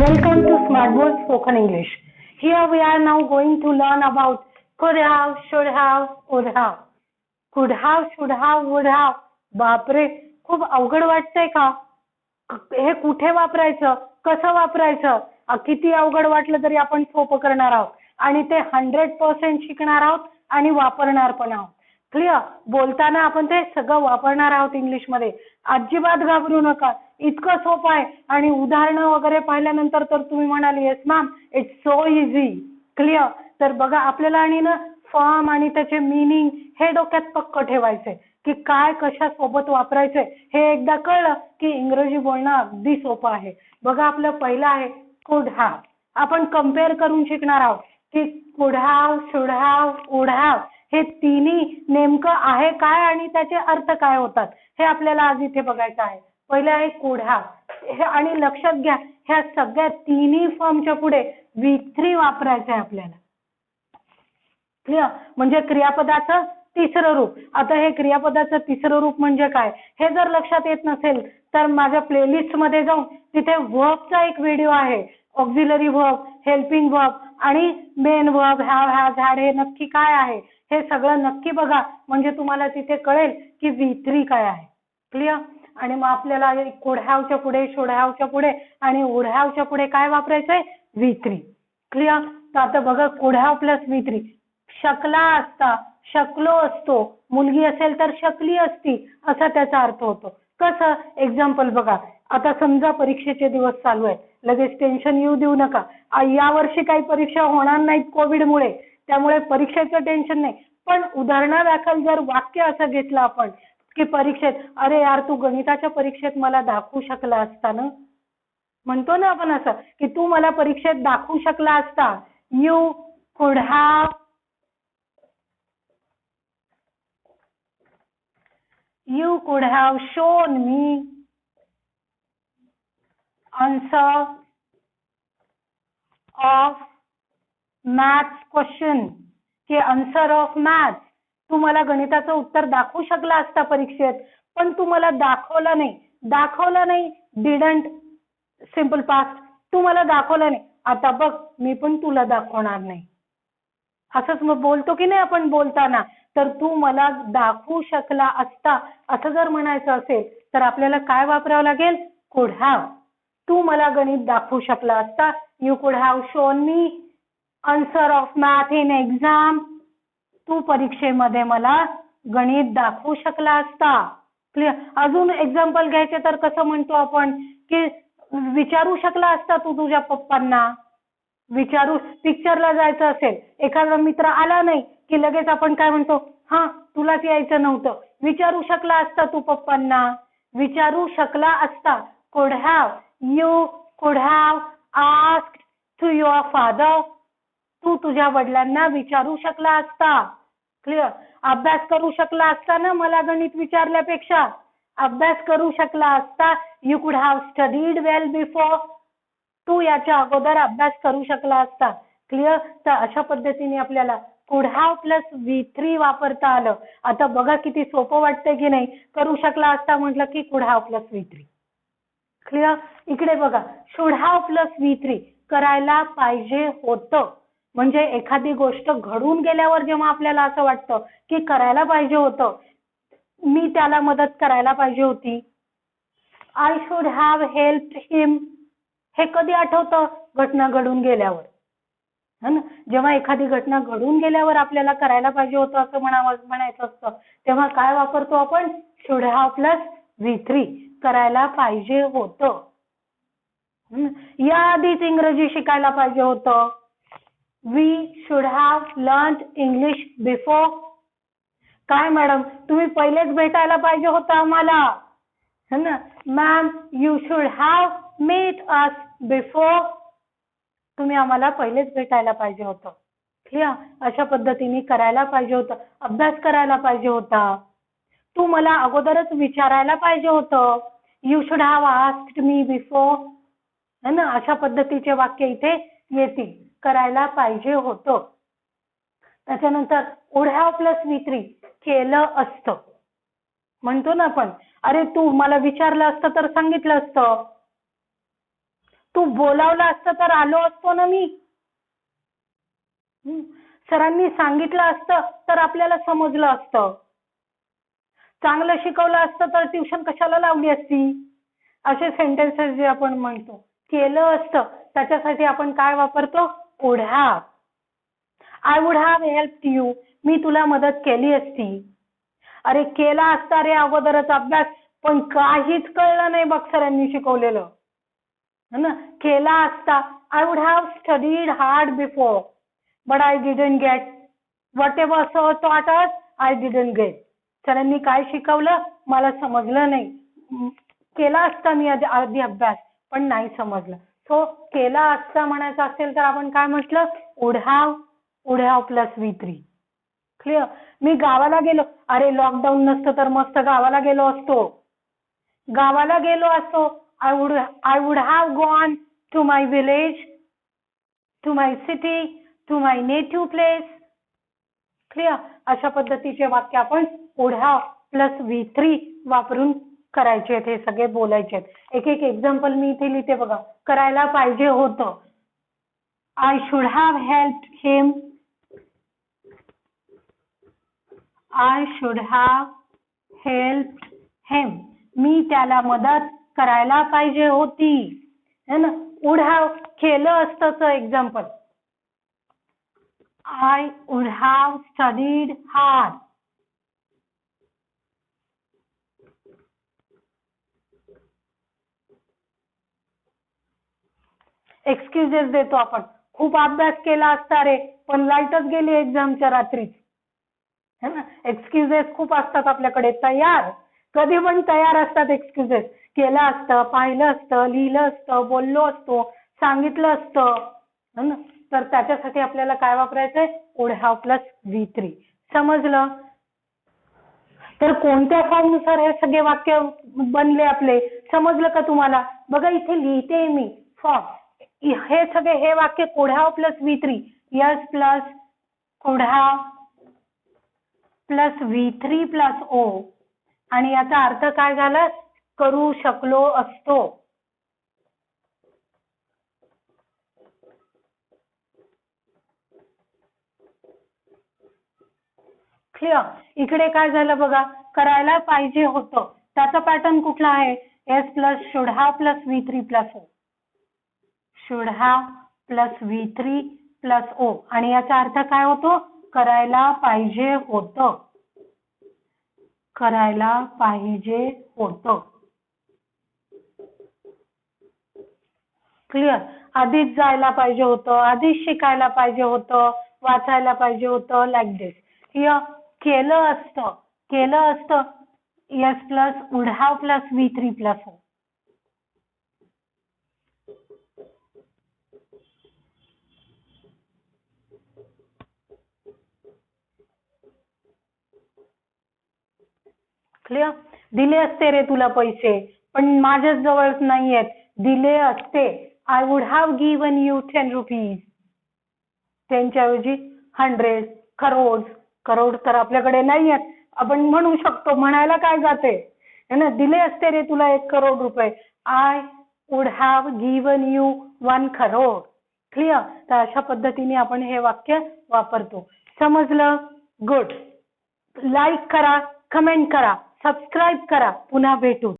Welcome to Bol Spoken English. Here we are now going to learn about could have, should have, would have. Could have, should have, would have. बापरे, खूप अवघड वाटतंय का? हे कुठे वापरायचं, कसं वापरायचं? किती अवघड वाटलं तरी आपण सोपं करणार आहोत आणि ते 100% शिकणार आहोत आणि वापरणार पण आहोत. क्लिअर? बोलताना आपण ते सगळं वापरणार आहोत इंग्लिश मध्ये. अजिबात घाबरू नका, इतकं सोपं आहे आणि उदाहरणं वगैरे पाहिल्यानंतर तर तुम्ही म्हणाल yes ma'am it's so easy. Clear? तर बघा आपल्याला आणि ना फॉर्म आणि त्याचे मीनिंग हे डोक्यात पक्क ठेवायचंय की काय कशा सोबत वापरायचंय. हे एकदा कळलं की इंग्रजी बोलणं अगदी सोपं आहे. बघा आपलं पहिलं आहे कुड हॅव. आपण कम्पेअर करून शिकणार आहोत की कुड have, should have, would have हे तिन्ही नेमकं आहे काय आणि त्याचे अर्थ काय होतात हे आपल्याला आज इथे बघायचं आहे. पहिलं आहे कुड हॅव. हे आणि लक्षात घ्या ह्या सगळ्या तिन्ही फॉर्मच्या पुढे V3 वापरायचं आहे आपल्याला. क्लिअर? म्हणजे क्रियापदाचं तिसरं रूप. आता हे क्रियापदाचं तिसरं रूप म्हणजे काय हे जर लक्षात येत नसेल तर माझ्या प्लेलिस्ट मध्ये जाऊन तिथे वर्बचा एक व्हिडिओ आहे. ऑक्झिलरी वर्ब, हेल्पिंग वर्ब आणि main verb, have, has, had हे नक्की काय आहे हे सगळं नक्की बघा. म्हणजे तुम्हाला तिथे कळेल की V3 काय आहे. क्लिअर? आणि मग आपल्याला कुड हॅवच्या पुढे, शुड हॅवच्या पुढे आणि वुड हॅवच्या पुढे काय वापरायचंय? V3. क्लिअर? तर आता बघा कुड हॅव प्लस V3. शकला असता, शकलो असतो, मुलगी असेल तर शकली असती असा त्याचा अर्थ होतो. कसं? एक्झाम्पल बघा. आता समजा परीक्षेचे दिवस चालू आहेत, लगेच टेन्शन येऊ देऊ नका. यावर्षी काही परीक्षा होणार नाहीत कोविडमुळे, त्यामुळे परीक्षेचं टेन्शन नाही. पण उदाहरणादाखल जर वाक्य असं घेतलं आपण की परीक्षेत, अरे यार तू गणिताच्या परीक्षेत मला दाखवू शकला असता ना. म्हणतो ना आपण असं की तू मला परीक्षेत दाखवू शकला असता. You could have, you could have shown me answer of maths question. की answer of maths. तू मला गणिताचं उत्तर दाखवू शकला असता परीक्षेत, पण तू मला दाखवलं नाही. दाखवलं नाही, didn't सिंपल पास्ट. तू मला दाखवलं नाही. आता बघ मी पण तुला दाखवणार नाही. असंच मग बोलतो की नाही आपण बोलताना. तर तू मला दाखवू शकला असता असं जर म्हणायचं असेल तर आपल्याला काय वापरावं लागेल? कुड हॅव. तू मला गणित दाखवू शकला असता. You could have shown me answer of math in exam. तू परीक्षेमध्ये मला गणित दाखवू शकला असता. क्लिअर? अजून एक्झाम्पल घ्यायचे तर कसं म्हणतो आपण की विचारू शकला असता तू तुझ्या पप्पांना. विचारू, पिक्चरला जायचं असेल, एखादा मित्र आला नाही की लगेच आपण काय म्हणतो? हा तुलाच यायचं नव्हतं. विचारू शकला असता तू पप्पांना. विचारू शकला असता. Could have. You could have asked to your father. तू तुझ्या वडिलांना विचारू शकला असता. क्लिअर? अभ्यास करू शकला असता ना मला गणित विचारल्यापेक्षा. अभ्यास करू शकला असता. You could have studied well before. तू याच्या अगोदर अभ्यास करू शकला असता. क्लिअर? तर अशा पद्धतीने आपल्याला कुड हॅव प्लस V3 वापरता आलं. आता बघा किती सोपं वाटतंय की नाही. करू शकला असता म्हटलं की कुड हॅव प्लस V3. क्लिअर? इकडे बघा शुड हॅव प्लस V3 करायला पाहिजे होतं. म्हणजे एखादी गोष्ट घडून गेल्यावर जेव्हा आपल्याला असं वाटतं की करायला पाहिजे होतं, मी त्याला मदत करायला पाहिजे होती. आय शुड हॅव हेल्प्ड हिम. हे कधी आठवतं? घटना घडून गेल्यावर. है ना? जेव्हा एखादी घटना घडून गेल्यावर आपल्याला करायला पाहिजे होतं असं म्हणायचं असतं तेव्हा काय वापरतो आपण? Should have plus V3. करायला पाहिजे होतं. याआधीच इंग्रजी शिकायला पाहिजे होतं. We should have learned English before. काय मॅडम तुम्ही पहिलेच भेटायला पाहिजे होतं आम्हाला. है ना? Ma'am you should have met us before. तुम्ही आम्हाला पहिलेच भेटायला पाहिजे होतं. क्लिअर? अशा पद्धतीने करायला पाहिजे होतं. अभ्यास करायला पाहिजे होता. तू मला अगोदरच विचारायला पाहिजे होतं. You should have asked me before. है ना? अशा पद्धतीचे वाक्य इथे येतील. करायला पाहिजे होतं. त्याच्यानंतर वुड हॅव प्लस V3 केलं असतं. म्हणतो ना आपण, अरे तू मला विचारलं असतं तर सांगितलं असतं. तू बोलावलं असतं तर आलो असतो ना मी. सरांनी सांगितलं असतं तर आपल्याला समजलं असतं. चांगलं शिकवलं असतं तर ट्युशन कशाला लावली असती. असे सेंटेन्सेस जे आपण म्हणतो. केलं असतं त्याच्यासाठी आपण काय वापरतो? Would have. I would have helped you. मी तुला मदत केली असती. अरे केला असता रे अगोदरच अभ्यास, पण काहीच कळलं नाही बघ सरांनी शिकवलेलं. ना केला असता. I would have studied hard before but I didn't get what ever sir taught us. I didn't get. सरांनी काय शिकवलं मला समजलं नाही. केला असता मी आधी अभ्यास पण नाही समजलं. सो केला असता म्हणायचं असेल तर आपण काय म्हटलं? Would have. Would have plus V3. Clear. मी गावाला गेलो. अरे लॉकडाऊन नसतं तर मस्त गावाला गेलो असतो. गावाला गेलो असतो. I would have gone to my village, to my city, to my native place. Clear. अशा पद्धतीचे वाक्य आपण would have प्लस V3 वापरून करायचे. हे सगळे बोलायचे. एक एक एक्झाम्पल मी इथे लिहिते बघा. करायला पाहिजे होतं. I should have helped him. I should have helped him. मी त्याला मदत करायला पाहिजे होती. है ना. वुड हॅव केलं असतं example. I would have studied hard. Excuses देतो आपण. खूप अभ्यास केला असता रे पण लाईटच गेली एक्झामच्या रात्री. है ना. एक्सक्युजेस खूप असतात आपल्याकडे तयार. कधी पण तयार असतात एक्सक्युजेस. केलं असतं, पाहिलं असतं, लिहिलं असतं, बोललो असतो, सांगितलं असतं. है ना. तर त्याच्यासाठी आपल्याला काय वापरायचंय? Would have plus V3. समजलं. तर कोणत्या फॉर्म नुसार हे सगळे वाक्य बनले आपले समजलं का तुम्हाला? बघा इथे लिहिते मी फॉर्म. हे सगळे हे वाक्य could have plus V3. Yes plus could have plus V3 plus O. आणि याचा अर्थ काय झाला? करू शकलो असतो. क्लिअर. इकडे काय झालं बघा. करायला पाहिजे होतं. त्याचा पॅटर्न कुठला आहे? S plus should have plus V3 plus O. Should have plus V3 plus O. आणि याचा अर्थ काय होतो? करायला पाहिजे होतं. करायला पाहिजे होतं. क्लिअर. आधीच जायला पाहिजे होतं, आधीच शिकायला पाहिजे होतं, वाचायला पाहिजे होतं. Like this. हिअर केलं असतं. केलं असतं. S plus would have plus V3 plus O. Clear. दिले असते रे तुला पैसे पण माझ्याच जवळ नाही आहेत. दिले असते. I would have given you 10 rupees. त्यांच्याऐवजी 100. करोड. करोड तर आपल्याकडे नाही आहेत. आपण म्हणू शकतो. म्हणायला काय जाते. है ना. दिले असते रे तुला 1 करोड रुपये. I would have given you 1 crore. Clear. तर अशा पद्धतीने आपण हे वाक्य वापरतो. समजलं? गुड. लाईक करा, कमेंट करा, सबस्क्राईब करा. पुन्हा भेटू.